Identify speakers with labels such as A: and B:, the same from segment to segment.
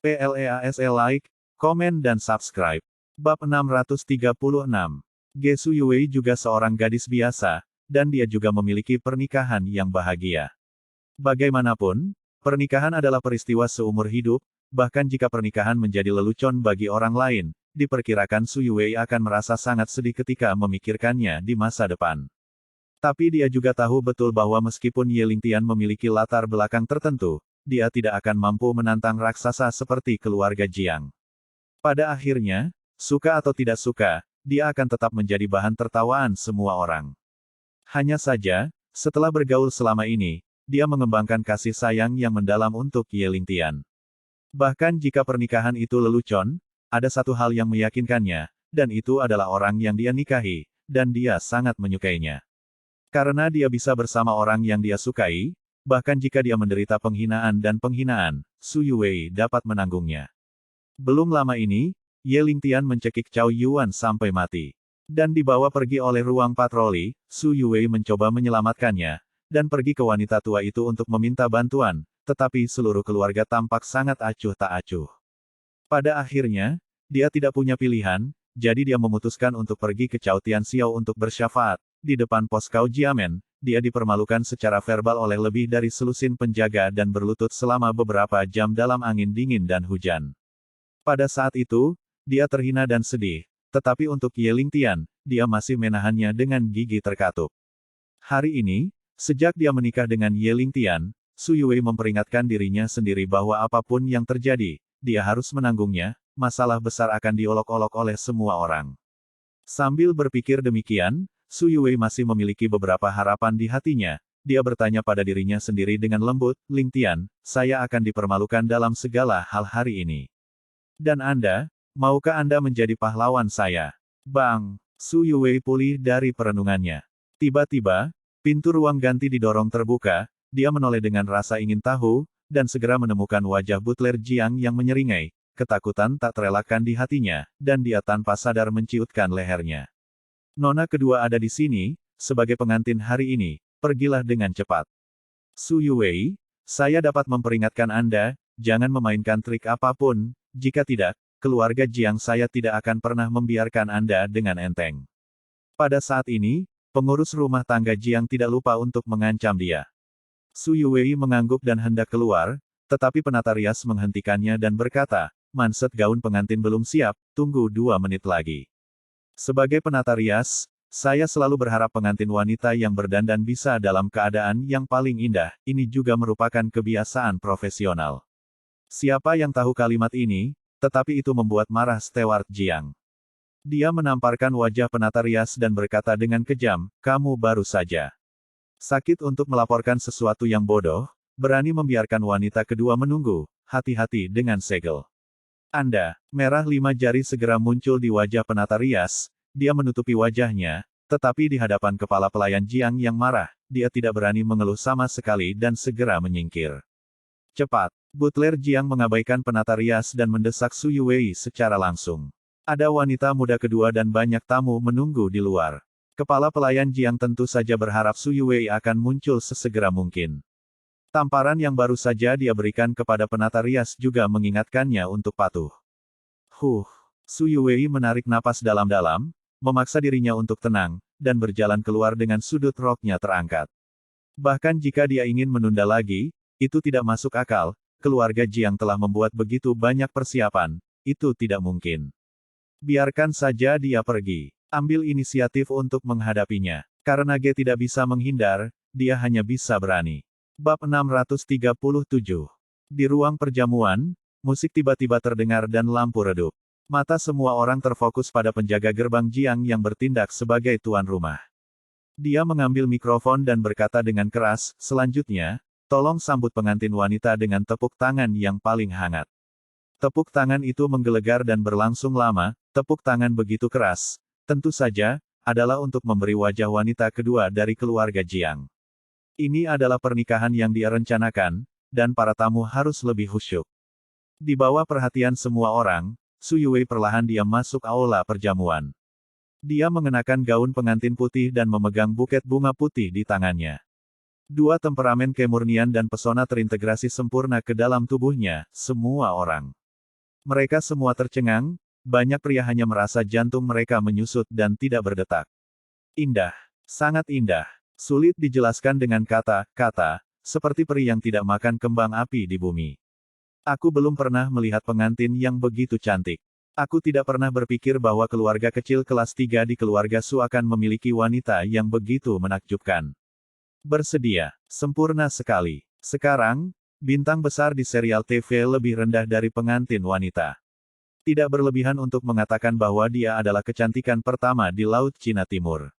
A: PLEASL like, komen dan subscribe. Bab 636. Ge Suyue juga seorang gadis biasa, dan dia juga memiliki pernikahan yang bahagia. Bagaimanapun, pernikahan adalah peristiwa seumur hidup, bahkan jika pernikahan menjadi lelucon bagi orang lain, diperkirakan Suyue akan merasa sangat sedih ketika memikirkannya di masa depan. Tapi dia juga tahu betul bahwa meskipun Ye Lingtian memiliki latar belakang tertentu, dia tidak akan mampu menantang raksasa seperti keluarga Jiang. Pada akhirnya, suka atau tidak suka, dia akan tetap menjadi bahan tertawaan semua orang. Hanya saja, setelah bergaul selama ini, dia mengembangkan kasih sayang yang mendalam untuk Ye Lingtian. Bahkan jika pernikahan itu lelucon, ada satu hal yang meyakinkannya, dan itu adalah orang yang dia nikahi, dan dia sangat menyukainya. Karena dia bisa bersama orang yang dia sukai, bahkan jika dia menderita penghinaan dan penghinaan, Suyue dapat menanggungnya. Belum lama ini, Ye Lingtian mencekik Cao Yuan sampai mati. Dan dibawa pergi oleh ruang patroli, Suyue mencoba menyelamatkannya, dan pergi ke wanita tua itu untuk meminta bantuan, tetapi seluruh keluarga tampak sangat acuh tak acuh. Pada akhirnya, dia tidak punya pilihan, jadi dia memutuskan untuk pergi ke Cao Tianxiao untuk bersyafaat. Di depan pos Cao Jiamen, dia dipermalukan secara verbal oleh lebih dari selusin penjaga dan berlutut selama beberapa jam dalam angin dingin dan hujan. Pada saat itu, dia terhina dan sedih, tetapi untuk Ye Lingtian, dia masih menahannya dengan gigi terkatup. Hari ini, sejak dia menikah dengan Ye Lingtian, Suyue memperingatkan dirinya sendiri bahwa apapun yang terjadi, dia harus menanggungnya, masalah besar akan diolok-olok oleh semua orang. Sambil berpikir demikian, Suyue masih memiliki beberapa harapan di hatinya. Dia bertanya pada dirinya sendiri dengan lembut, Lingtian, saya akan dipermalukan dalam segala hal hari ini. Dan Anda, maukah Anda menjadi pahlawan saya? Bang! Suyue pulih dari perenungannya. Tiba-tiba, pintu ruang ganti didorong terbuka, dia menoleh dengan rasa ingin tahu, dan segera menemukan wajah butler Jiang yang menyeringai. Ketakutan tak terelakkan di hatinya, dan dia tanpa sadar menciutkan lehernya. Nona kedua ada di sini, sebagai pengantin hari ini, pergilah dengan cepat. Suyue, saya dapat memperingatkan Anda, jangan memainkan trik apapun, jika tidak, keluarga Jiang saya tidak akan pernah membiarkan Anda dengan enteng. Pada saat ini, pengurus rumah tangga Jiang tidak lupa untuk mengancam dia. Suyue mengangguk dan hendak keluar, tetapi penata rias menghentikannya dan berkata, Manset gaun pengantin belum siap, tunggu 2 menit lagi. Sebagai penata rias, saya selalu berharap pengantin wanita yang berdandan bisa dalam keadaan yang paling indah, ini juga merupakan kebiasaan profesional. Siapa yang tahu kalimat ini, tetapi itu membuat marah Steward Jiang. Dia menamparkan wajah penata rias dan berkata dengan kejam, kamu baru saja sakit untuk melaporkan sesuatu yang bodoh, berani membiarkan wanita kedua menunggu, hati-hati dengan segel. Anda, merah 5 jari segera muncul di wajah penata rias, dia menutupi wajahnya, tetapi di hadapan kepala pelayan Jiang yang marah, dia tidak berani mengeluh sama sekali dan segera menyingkir. Cepat, butler Jiang mengabaikan penata rias dan mendesak Suyue secara langsung. Ada wanita muda kedua dan banyak tamu menunggu di luar. Kepala pelayan Jiang tentu saja berharap Suyue akan muncul sesegera mungkin. Tamparan yang baru saja dia berikan kepada penata rias juga mengingatkannya untuk patuh. Suyue menarik napas dalam-dalam, memaksa dirinya untuk tenang, dan berjalan keluar dengan sudut roknya terangkat. Bahkan jika dia ingin menunda lagi, itu tidak masuk akal, keluarga Jiang telah membuat begitu banyak persiapan, itu tidak mungkin. Biarkan saja dia pergi, ambil inisiatif untuk menghadapinya. Karena Ge tidak bisa menghindar, dia hanya bisa berani. Bab 637. Di ruang perjamuan, musik tiba-tiba terdengar dan lampu redup. Mata semua orang terfokus pada penjaga gerbang Jiang yang bertindak sebagai tuan rumah. Dia mengambil mikrofon dan berkata dengan keras, selanjutnya, tolong sambut pengantin wanita dengan tepuk tangan yang paling hangat. Tepuk tangan itu menggelegar dan berlangsung lama, tepuk tangan begitu keras, tentu saja, adalah untuk memberi wajah wanita kedua dari keluarga Jiang. Ini adalah pernikahan yang dia rencanakan, dan para tamu harus lebih khusyuk. Di bawah perhatian semua orang, Suyue perlahan diam masuk aula perjamuan. Dia mengenakan gaun pengantin putih dan memegang buket bunga putih di tangannya. Dua temperamen kemurnian dan pesona terintegrasi sempurna ke dalam tubuhnya, semua orang Mereka semua tercengang, banyak pria hanya merasa jantung mereka menyusut dan tidak berdetak. Indah. Sangat indah. Sulit dijelaskan dengan kata-kata, seperti peri yang tidak makan kembang api di bumi. Aku belum pernah melihat pengantin yang begitu cantik. Aku tidak pernah berpikir bahwa keluarga kecil kelas 3 di keluarga Su akan memiliki wanita yang begitu menakjubkan. Bersedia. Sempurna sekali. Sekarang, bintang besar di serial TV lebih rendah dari pengantin wanita. Tidak berlebihan untuk mengatakan bahwa dia adalah kecantikan pertama di Laut Cina Timur.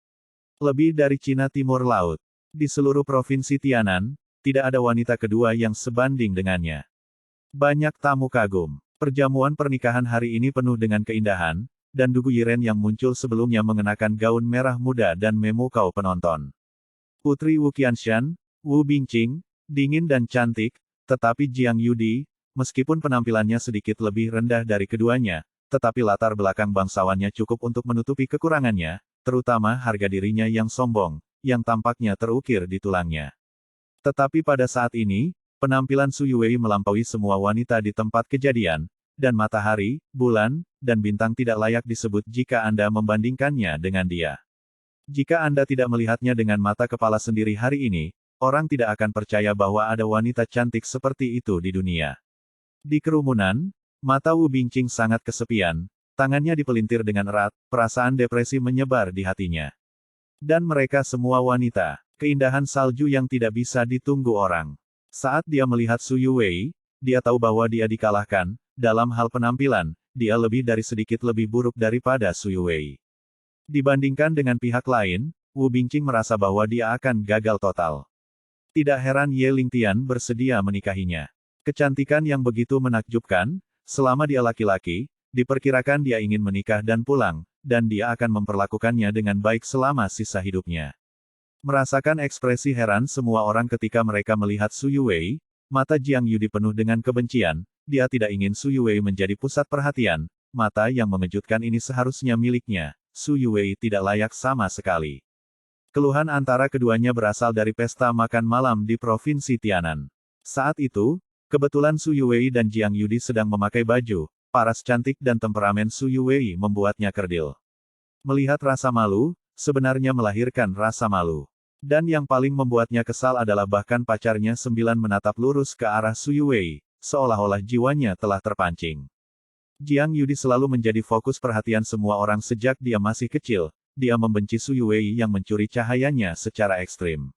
A: Lebih dari Cina Timur Laut. Di seluruh provinsi Tianan, tidak ada wanita kedua yang sebanding dengannya. Banyak tamu kagum. Perjamuan pernikahan hari ini penuh dengan keindahan, dan Dugu Yiren yang muncul sebelumnya mengenakan gaun merah muda dan memukau penonton. Putri Wu Qianshan, Wu Bingqing, dingin dan cantik, tetapi Jiang Yudi, meskipun penampilannya sedikit lebih rendah dari keduanya, tetapi latar belakang bangsawannya cukup untuk menutupi kekurangannya, terutama harga dirinya yang sombong, yang tampaknya terukir di tulangnya. Tetapi pada saat ini, penampilan Su Yuwei melampaui semua wanita di tempat kejadian, dan matahari, bulan, dan bintang tidak layak disebut jika Anda membandingkannya dengan dia. Jika Anda tidak melihatnya dengan mata kepala sendiri hari ini, orang tidak akan percaya bahwa ada wanita cantik seperti itu di dunia. Di kerumunan, mata Wu Bingqing sangat kesepian, tangannya dipelintir dengan erat, perasaan depresi menyebar di hatinya. Dan mereka semua wanita, keindahan salju yang tidak bisa ditunggu orang. Saat dia melihat Su Yuwei, dia tahu bahwa dia dikalahkan, dalam hal penampilan, dia lebih dari sedikit lebih buruk daripada Su Yuwei. Dibandingkan dengan pihak lain, Wu Bingqing merasa bahwa dia akan gagal total. Tidak heran Ye Lingtian bersedia menikahinya. Kecantikan yang begitu menakjubkan, selama dia laki-laki, diperkirakan dia ingin menikah dan pulang, dan dia akan memperlakukannya dengan baik selama sisa hidupnya. Merasakan ekspresi heran semua orang ketika mereka melihat Su Yuwei, mata Jiang Yudi penuh dengan kebencian, dia tidak ingin Su Yuwei menjadi pusat perhatian, mata yang mengejutkan ini seharusnya miliknya, Su Yuwei tidak layak sama sekali. Keluhan antara keduanya berasal dari pesta makan malam di Provinsi Tianan. Saat itu, kebetulan Su Yuwei dan Jiang Yudi sedang memakai baju, paras cantik dan temperamen Su Yuwei membuatnya kerdil. Melihat rasa malu, sebenarnya melahirkan rasa malu. Dan yang paling membuatnya kesal adalah bahkan pacarnya sembilan menatap lurus ke arah Su Yuwei, seolah-olah jiwanya telah terpancing. Jiang Yudi selalu menjadi fokus perhatian semua orang sejak dia masih kecil, dia membenci Su Yuwei yang mencuri cahayanya secara ekstrim.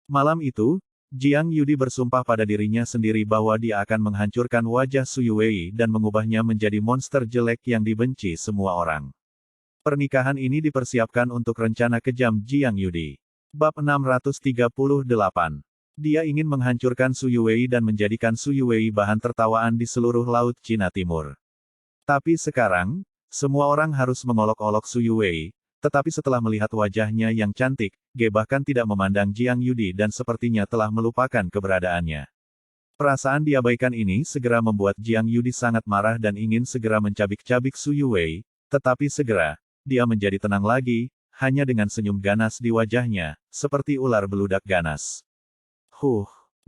A: Malam itu, Jiang Yudi bersumpah pada dirinya sendiri bahwa dia akan menghancurkan wajah Su Yuwei dan mengubahnya menjadi monster jelek yang dibenci semua orang. Pernikahan ini dipersiapkan untuk rencana kejam Jiang Yudi. Bab 638. Dia ingin menghancurkan Su Yuwei dan menjadikan Su Yuwei bahan tertawaan di seluruh Laut Cina Timur. Tapi sekarang, semua orang harus mengolok-olok Su Yuwei, tetapi setelah melihat wajahnya yang cantik, Ge bahkan tidak memandang Jiang Yudi dan sepertinya telah melupakan keberadaannya. Perasaan diabaikan ini segera membuat Jiang Yudi sangat marah dan ingin segera mencabik-cabik Su Yuwei, tetapi segera, dia menjadi tenang lagi, hanya dengan senyum ganas di wajahnya, seperti ular beludak ganas.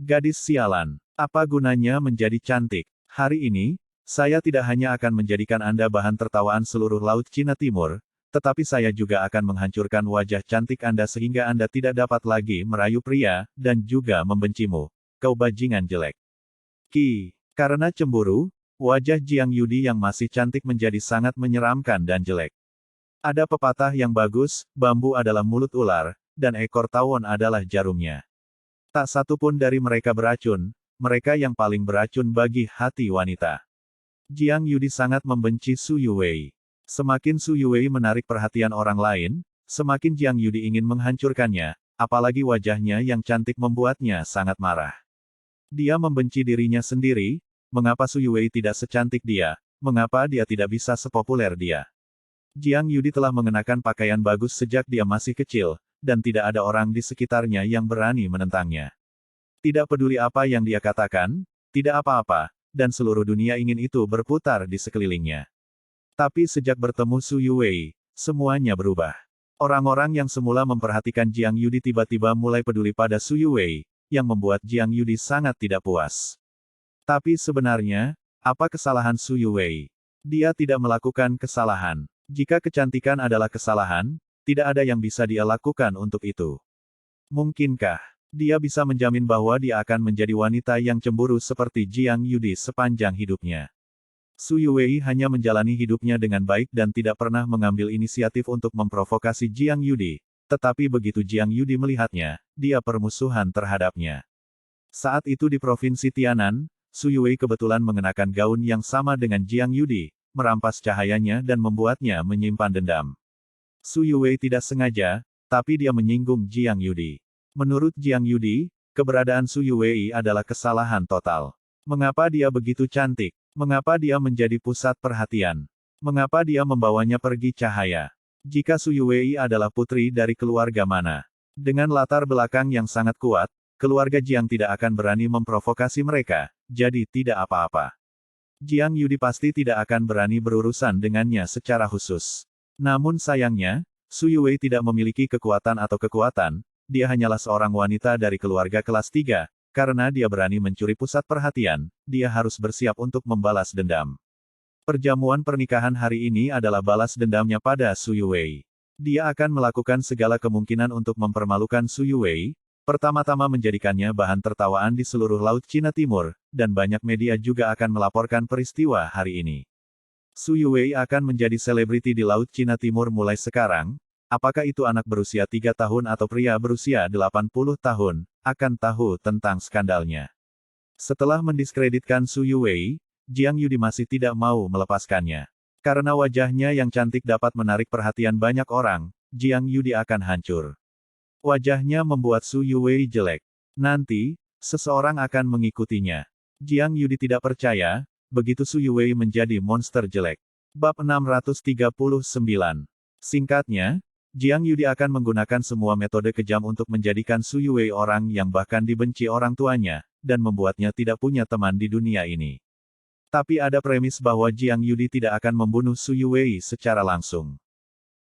A: Gadis sialan, apa gunanya menjadi cantik? Hari ini, saya tidak hanya akan menjadikan Anda bahan tertawaan seluruh Laut Cina Timur, tetapi saya juga akan menghancurkan wajah cantik Anda sehingga Anda tidak dapat lagi merayu pria, dan juga membencimu. Kau bajingan jelek. Karena cemburu, wajah Jiang Yudi yang masih cantik menjadi sangat menyeramkan dan jelek. Ada pepatah yang bagus, bambu adalah mulut ular, dan ekor tawon adalah jarumnya. Tak satu pun dari mereka beracun, mereka yang paling beracun bagi hati wanita. Jiang Yudi sangat membenci Su Yuwei. Semakin Su Yuwei menarik perhatian orang lain, semakin Jiang Yudi ingin menghancurkannya, apalagi wajahnya yang cantik membuatnya sangat marah. Dia membenci dirinya sendiri, mengapa Su Yuwei tidak secantik dia, mengapa dia tidak bisa sepopuler dia. Jiang Yudi telah mengenakan pakaian bagus sejak dia masih kecil, dan tidak ada orang di sekitarnya yang berani menentangnya. Tidak peduli apa yang dia katakan, tidak apa-apa, dan seluruh dunia ingin itu berputar di sekelilingnya. Tapi sejak bertemu Su Yuwei, semuanya berubah. Orang-orang yang semula memperhatikan Jiang Yudi tiba-tiba mulai peduli pada Su Yuwei, yang membuat Jiang Yudi sangat tidak puas. Tapi sebenarnya, Apa kesalahan Su Yuwei? Dia tidak melakukan kesalahan. Jika kecantikan adalah kesalahan, tidak ada yang bisa dia lakukan untuk itu. Mungkinkah dia bisa menjamin bahwa dia akan menjadi wanita yang cemburu seperti Jiang Yudi sepanjang hidupnya? Su Yuwei hanya menjalani hidupnya dengan baik dan tidak pernah mengambil inisiatif untuk memprovokasi Jiang Yudi, tetapi begitu Jiang Yudi melihatnya, dia permusuhan terhadapnya. Saat itu di Provinsi Tianan, Su Yuwei kebetulan mengenakan gaun yang sama dengan Jiang Yudi, merampas cahayanya dan membuatnya menyimpan dendam. Su Yuwei tidak sengaja, tapi dia menyinggung Jiang Yudi. Menurut Jiang Yudi, keberadaan Su Yuwei adalah kesalahan total. Mengapa dia begitu cantik? Mengapa dia menjadi pusat perhatian? Mengapa dia membawanya pergi cahaya? Jika Su Yuwei adalah putri dari keluarga mana? Dengan latar belakang yang sangat kuat, keluarga Jiang tidak akan berani memprovokasi mereka, jadi tidak apa-apa. Jiang Yudi pasti tidak akan berani berurusan dengannya secara khusus. Namun sayangnya, Su Yuwei tidak memiliki kekuatan atau kekuatan, dia hanyalah seorang wanita dari keluarga kelas 3, karena dia berani mencuri pusat perhatian, dia harus bersiap untuk membalas dendam. Perjamuan pernikahan hari ini adalah balas dendamnya pada Su Yuwei. Dia akan melakukan segala kemungkinan untuk mempermalukan Su Yuwei, pertama-tama menjadikannya bahan tertawaan di seluruh Laut Cina Timur, dan banyak media juga akan melaporkan peristiwa hari ini. Su Yuwei akan menjadi selebriti di Laut Cina Timur mulai sekarang. Apakah itu anak berusia 3 tahun atau pria berusia 80 tahun, akan tahu tentang skandalnya. Setelah mendiskreditkan Su Yuwei, Jiang Yudi masih tidak mau melepaskannya. Karena wajahnya yang cantik dapat menarik perhatian banyak orang, Jiang Yudi akan hancur. Wajahnya membuat Su Yuwei jelek. Nanti, seseorang akan mengikutinya. Jiang Yudi tidak percaya, begitu Su Yuwei menjadi monster jelek. Bab 639. Singkatnya, Jiang Yudi akan menggunakan semua metode kejam untuk menjadikan Su Yuwei orang yang bahkan dibenci orang tuanya, dan membuatnya tidak punya teman di dunia ini. Tapi ada premis bahwa Jiang Yudi tidak akan membunuh Su Yuwei secara langsung.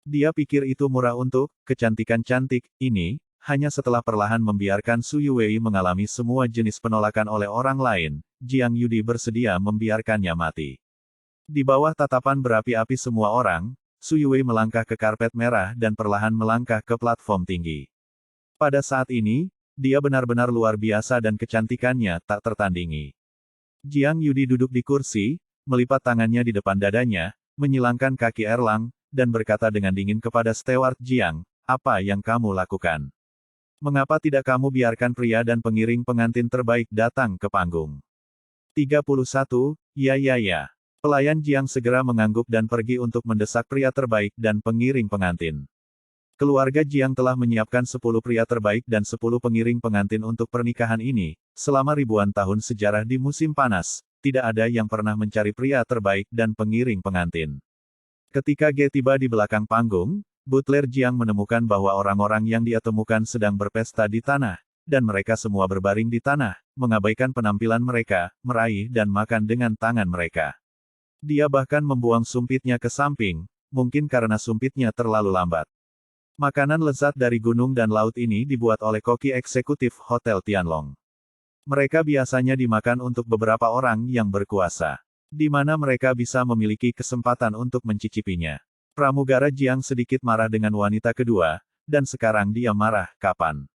A: Dia pikir itu murah untuk kecantikan cantik ini, hanya setelah perlahan membiarkan Su Yuwei mengalami semua jenis penolakan oleh orang lain, Jiang Yudi bersedia membiarkannya mati. Di bawah tatapan berapi-api semua orang, Su Yuwei melangkah ke karpet merah dan perlahan melangkah ke platform tinggi. Pada saat ini, dia benar-benar luar biasa dan kecantikannya tak tertandingi. Jiang Yudi duduk di kursi, melipat tangannya di depan dadanya, menyilangkan kaki Erlang, dan berkata dengan dingin kepada Steward Jiang, "Apa yang kamu lakukan? Mengapa tidak kamu biarkan pria dan pengiring pengantin terbaik datang ke panggung?" 31, ya. Pelayan Jiang segera mengangguk dan pergi untuk mendesak pria terbaik dan pengiring pengantin. Keluarga Jiang telah menyiapkan 10 pria terbaik dan 10 pengiring pengantin untuk pernikahan ini. Selama ribuan tahun sejarah di musim panas, tidak ada yang pernah mencari pria terbaik dan pengiring pengantin. Ketika Ge tiba di belakang panggung, butler Jiang menemukan bahwa orang-orang yang dia temukan sedang berpesta di tanah, dan mereka semua berbaring di tanah, mengabaikan penampilan mereka, meraih dan makan dengan tangan mereka. Dia bahkan membuang sumpitnya ke samping, mungkin karena sumpitnya terlalu lambat. Makanan lezat dari gunung dan laut ini dibuat oleh koki eksekutif Hotel Tianlong. Mereka biasanya dimakan untuk beberapa orang yang berkuasa, di mana mereka bisa memiliki kesempatan untuk mencicipinya. Pramugara Jiang sedikit marah dengan wanita kedua, dan sekarang dia marah, kapan?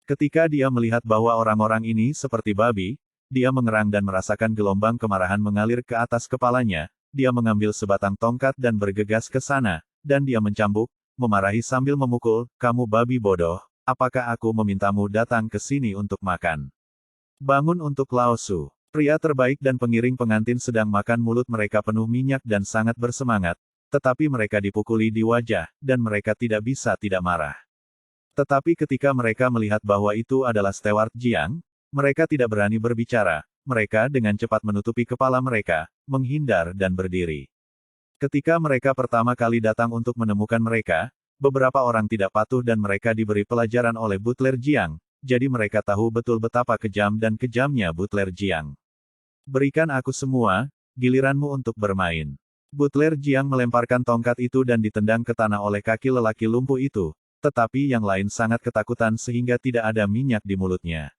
A: Ketika dia melihat bahwa orang-orang ini seperti babi, dia mengerang dan merasakan gelombang kemarahan mengalir ke atas kepalanya, dia mengambil sebatang tongkat dan bergegas ke sana, dan dia mencambuk, memarahi sambil memukul, "Kamu babi bodoh, apakah aku memintamu datang ke sini untuk makan? Bangun untuk Lao Su." Pria terbaik dan pengiring pengantin sedang makan, mulut mereka penuh minyak dan sangat bersemangat, tetapi mereka dipukuli di wajah, dan mereka tidak bisa tidak marah. Tetapi ketika mereka melihat bahwa itu adalah Steward Jiang, mereka tidak berani berbicara, mereka dengan cepat menutupi kepala mereka, menghindar dan berdiri. Ketika mereka pertama kali datang untuk menemukan mereka, beberapa orang tidak patuh dan mereka diberi pelajaran oleh butler Jiang, jadi mereka tahu betul betapa kejam dan kejamnya butler Jiang. "Berikan aku semua, giliranmu untuk bermain." Butler Jiang melemparkan tongkat itu dan ditendang ke tanah oleh kaki lelaki lumpuh itu, tetapi yang lain sangat ketakutan sehingga tidak ada minyak di mulutnya.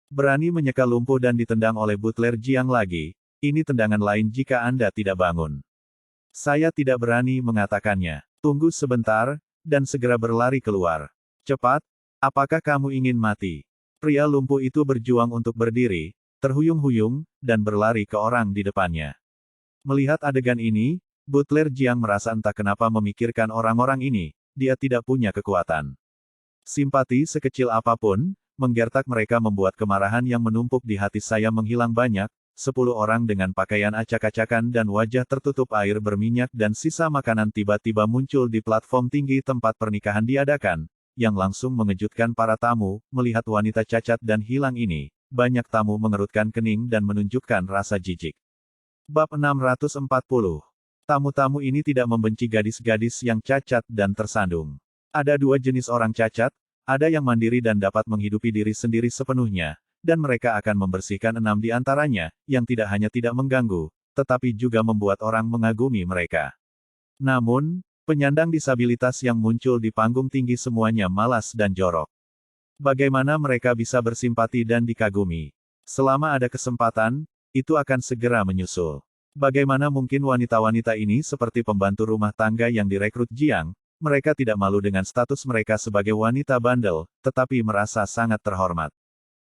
A: Berani menyeka lumpuh dan ditendang oleh butler Jiang lagi, Ini tendangan lain jika Anda tidak bangun. Saya tidak berani mengatakannya. Tunggu sebentar, dan segera berlari keluar. Cepat, apakah kamu ingin mati? Pria lumpuh itu berjuang untuk berdiri, terhuyung-huyung, dan berlari ke orang di depannya. Melihat adegan ini, Butler Jiang merasa entah kenapa memikirkan orang-orang ini, dia tidak punya kekuatan. Simpati sekecil apapun, menggertak mereka membuat kemarahan yang menumpuk di hati saya menghilang banyak. 10 orang dengan pakaian acak-acakan dan wajah tertutup air berminyak dan sisa makanan tiba-tiba muncul di platform tinggi tempat pernikahan diadakan, yang langsung mengejutkan para tamu. Melihat wanita cacat dan hilang ini, banyak tamu mengerutkan kening dan menunjukkan rasa jijik. Bab 640. Tamu-tamu ini tidak membenci gadis-gadis yang cacat dan tersandung. Ada dua jenis orang cacat, ada yang mandiri dan dapat menghidupi diri sendiri sepenuhnya, dan mereka akan membersihkan 6 di antaranya, yang tidak hanya tidak mengganggu, tetapi juga membuat orang mengagumi mereka. Namun, penyandang disabilitas yang muncul di panggung tinggi semuanya malas dan jorok. Bagaimana mereka bisa bersimpati dan dikagumi? Selama ada kesempatan, itu akan segera menyusul. Bagaimana mungkin wanita-wanita ini seperti pembantu rumah tangga yang direkrut Jiang, mereka tidak malu dengan status mereka sebagai wanita bandel, tetapi merasa sangat terhormat.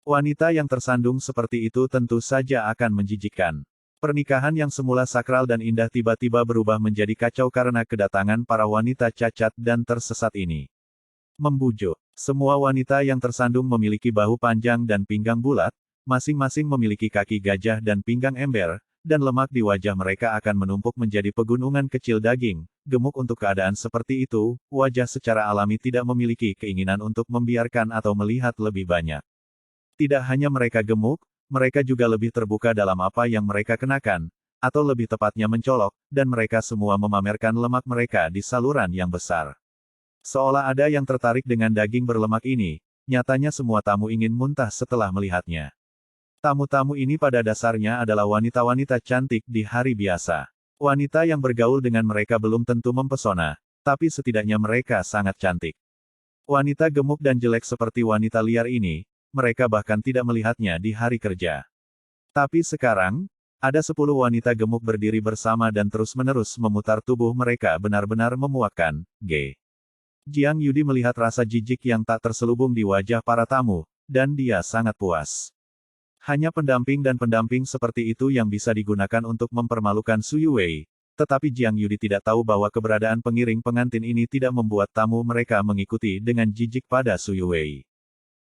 A: Wanita yang tersandung seperti itu tentu saja akan menjijikkan. Pernikahan yang semula sakral dan indah tiba-tiba berubah menjadi kacau karena kedatangan para wanita cacat dan tersesat ini. Membujuk. Semua wanita yang tersandung memiliki bahu panjang dan pinggang bulat, masing-masing memiliki kaki gajah dan pinggang ember, dan lemak di wajah mereka akan menumpuk menjadi pegunungan kecil daging. Gemuk untuk keadaan seperti itu, wajah secara alami tidak memiliki keinginan untuk membiarkan atau melihat lebih banyak. Tidak hanya mereka gemuk, mereka juga lebih terbuka dalam apa yang mereka kenakan, atau lebih tepatnya mencolok, dan mereka semua memamerkan lemak mereka di saluran yang besar. Seolah ada yang tertarik dengan daging berlemak ini, nyatanya semua tamu ingin muntah setelah melihatnya. Tamu-tamu ini pada dasarnya adalah wanita-wanita cantik di hari biasa. Wanita yang bergaul dengan mereka belum tentu mempesona, tapi setidaknya mereka sangat cantik. Wanita gemuk dan jelek seperti wanita liar ini, mereka bahkan tidak melihatnya di hari kerja. Tapi sekarang, ada 10 wanita gemuk berdiri bersama dan terus-menerus memutar tubuh mereka benar-benar memuakkan. Jiang Yudi melihat rasa jijik yang tak terselubung di wajah para tamu, dan dia sangat puas. Hanya pendamping dan pendamping seperti itu yang bisa digunakan untuk mempermalukan Su Yuwei, tetapi Jiang Yudi tidak tahu bahwa keberadaan pengiring pengantin ini tidak membuat tamu mereka mengikuti dengan jijik pada Su Yuwei.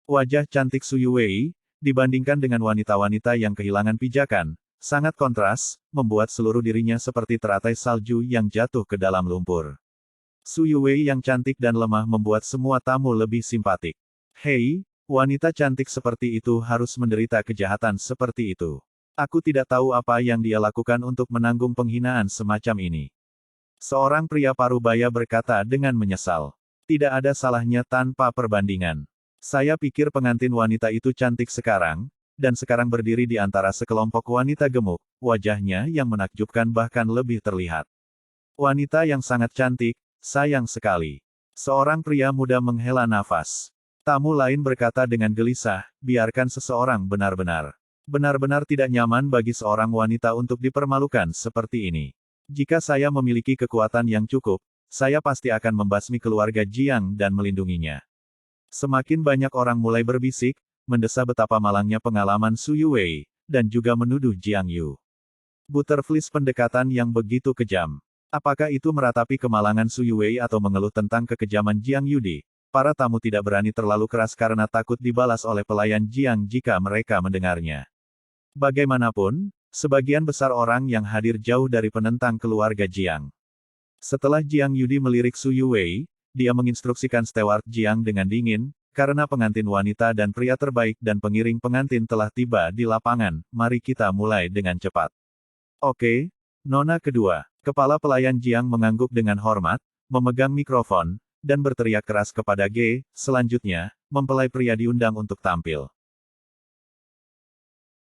A: Wajah cantik Su Yuwei, dibandingkan dengan wanita-wanita yang kehilangan pijakan, sangat kontras, membuat seluruh dirinya seperti teratai salju yang jatuh ke dalam lumpur. Su Yuwei yang cantik dan lemah membuat semua tamu lebih simpatik. Hei, wanita cantik seperti itu harus menderita kejahatan seperti itu. Aku tidak tahu apa yang dia lakukan untuk menanggung penghinaan semacam ini. Seorang pria parubaya berkata dengan menyesal. Tidak ada salahnya tanpa perbandingan. Saya pikir pengantin wanita itu cantik sekarang, dan sekarang berdiri di antara sekelompok wanita gemuk, wajahnya yang menakjubkan bahkan lebih terlihat. Wanita yang sangat cantik, sayang sekali. Seorang pria muda menghela nafas. Tamu lain berkata dengan gelisah, biarkan seseorang benar-benar tidak nyaman bagi seorang wanita untuk dipermalukan seperti ini. Jika saya memiliki kekuatan yang cukup, saya pasti akan membasmi keluarga Jiang dan melindunginya. Semakin banyak orang mulai berbisik, mendesah betapa malangnya pengalaman Su Yuwei, dan juga menuduh Jiang Yu. Butterflies pendekatan yang begitu kejam. Apakah itu meratapi kemalangan Su Yuwei atau mengeluh tentang kekejaman Jiang Yudi? Para tamu tidak berani terlalu keras karena takut dibalas oleh pelayan Jiang jika mereka mendengarnya. Bagaimanapun, sebagian besar orang yang hadir jauh dari penentang keluarga Jiang. Setelah Jiang Yudi melirik Su Yuwei, dia menginstruksikan steward Jiang dengan dingin, karena pengantin wanita dan pria terbaik dan pengiring pengantin telah tiba di lapangan, mari kita mulai dengan cepat. Oke, nona kedua. Kepala pelayan Jiang mengangguk dengan hormat, memegang mikrofon, dan berteriak keras kepada Selanjutnya, mempelai pria diundang untuk tampil.